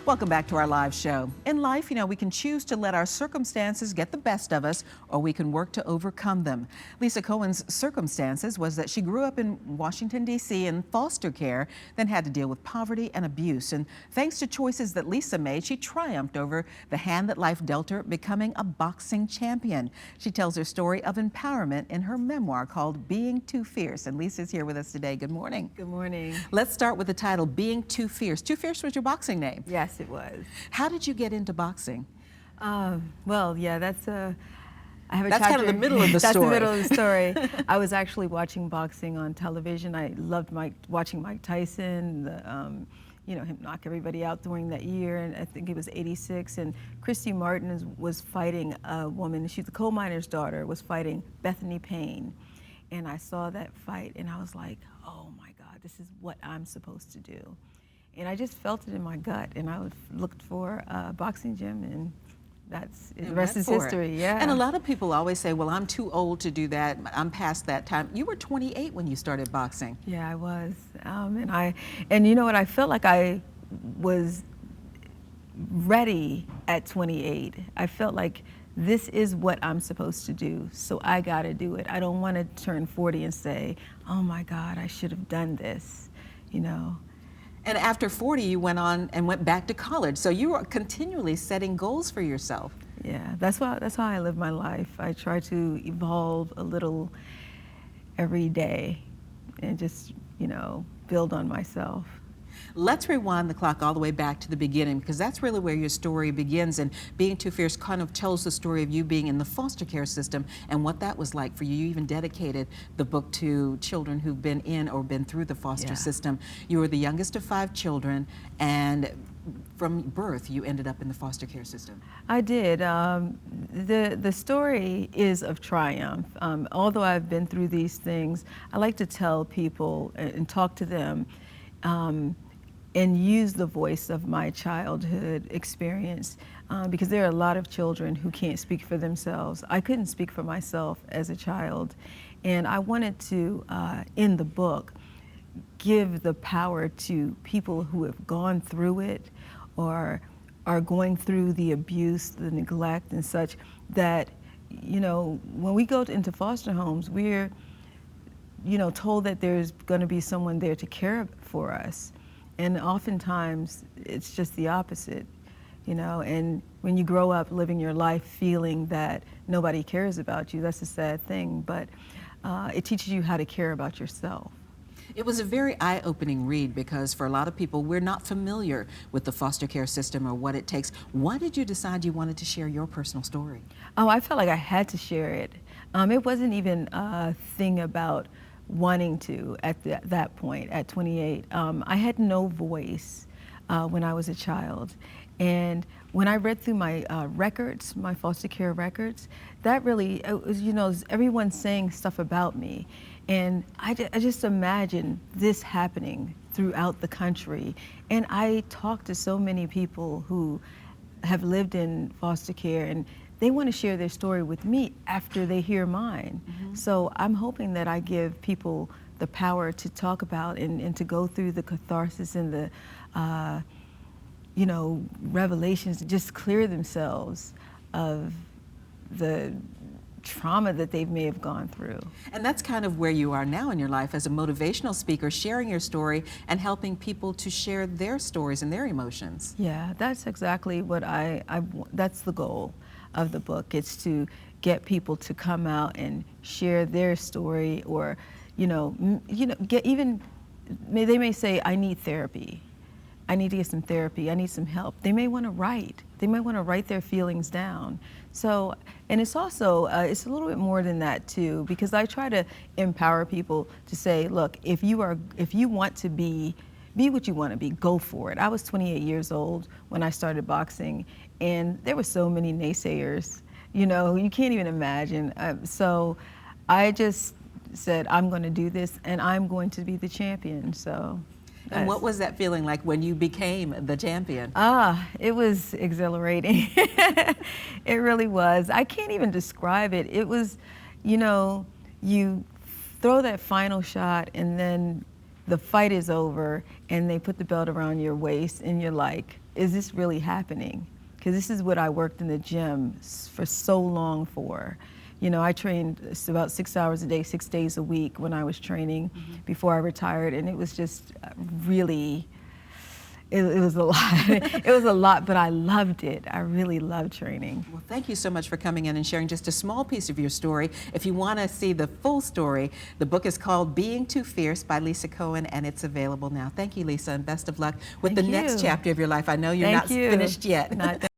Welcome back to our live show. In life, we can choose to let our circumstances get the best of us, or we can work to overcome them. Lisa Cohen's circumstances was that she grew up in Washington, D.C. in foster care, then had to deal with poverty and abuse. And thanks to choices that Lisa made, she triumphed over the hand that life dealt her, becoming a boxing champion. She tells her story of empowerment in her memoir called Being Too Fierce. And Lisa's here with us today. Good morning. Good morning. Let's start with the title, Being Too Fierce. Too Fierce was your boxing name. Yes, it was. How did you get into boxing? Well, yeah, that's I have a That's chapter. kind of the middle of the That's story. the middle of the story. I was actually watching boxing on television. I loved watching Mike Tyson, him knock everybody out during that year, and I think it was '86. And Christy Martin was fighting a woman. She's a coal miner's daughter. Was fighting Bethany Payne, and I saw that fight, and I was like, oh my God, this is what I'm supposed to do. And I just felt it in my gut, and I looked for a boxing gym, and the rest is history. Yeah. And a lot of people always say, well, I'm too old to do that. I'm past that time. You were 28 when you started boxing. Yeah, I was. And you know what? I felt like I was ready at 28. I felt like this is what I'm supposed to do, so I got to do it. I don't want to turn 40 and say, oh my God, I should have done this, And after 40, you went on and went back to college. So you were continually setting goals for yourself. Yeah, that's how I live my life. I try to evolve a little every day and just, build on myself. Let's rewind the clock all the way back to the beginning, because that's really where your story begins. And Being Too Fierce kind of tells the story of you being in the foster care system and what that was like for you. You even dedicated the book to children who've been in or been through the foster system. You were the youngest of 5 children, and from birth, you ended up in the foster care system. I did. The story is of triumph. Although I've been through these things, I like to tell people and talk to them and use the voice of my childhood experience, because there are a lot of children who can't speak for themselves. I couldn't speak for myself as a child, and I wanted to, in the book, give the power to people who have gone through it or are going through the abuse, the neglect and such, that, when we go into foster homes, we're, told that there's going to be someone there to care for us. And oftentimes it's just the opposite, and when you grow up living your life feeling that nobody cares about you, that's a sad thing, but it teaches you how to care about yourself. It was a very eye-opening read, because for a lot of people, we're not familiar with the foster care system or what it takes. Why did you decide you wanted to share your personal story? Oh, I felt like I had to share it. It wasn't even a thing about wanting to at that point, at 28. I had no voice when I was a child. And when I read through my records, my foster care records, that really, it was, everyone saying stuff about me. And I just imagine this happening throughout the country. And I talked to so many people who have lived in foster care, and they want to share their story with me after they hear mine. Mm-hmm. So I'm hoping that I give people the power to talk about and to go through the catharsis and the, revelations, just clear themselves of the trauma that they may have gone through. And that's kind of where you are now in your life as a motivational speaker, sharing your story and helping people to share their stories and their emotions. Yeah, that's exactly what that's the goal of the book. It's to get people to come out and share their story, or, they may say, I need therapy. I need to get some therapy. I need some help. They may want to write. They might want to write their feelings down. So, and it's also, it's a little bit more than that too, because I try to empower people to say, look, if you want to be what you want to be, go for it. I was 28 years old when I started boxing, and there were so many naysayers, you can't even imagine. So I just said, I'm going to do this, and I'm going to be the champion, so. And what was that feeling like when you became the champion? It was exhilarating. It really was. I can't even describe it. It was, you throw that final shot, and then the fight is over, and they put the belt around your waist, and you're like, is this really happening? Because this is what I worked in the gym for so long for. You know, I trained about 6 hours a day, 6 days a week when I was training before I retired, and it was just really, it was a lot. It was a lot, but I loved it. I really loved training. Well, thank you so much for coming in and sharing just a small piece of your story. If you want to see the full story, the book is called Being Too Fierce by Lisa Cohen, and it's available now. Thank you, Lisa, and best of luck with the next chapter of your life. I know you're not finished yet.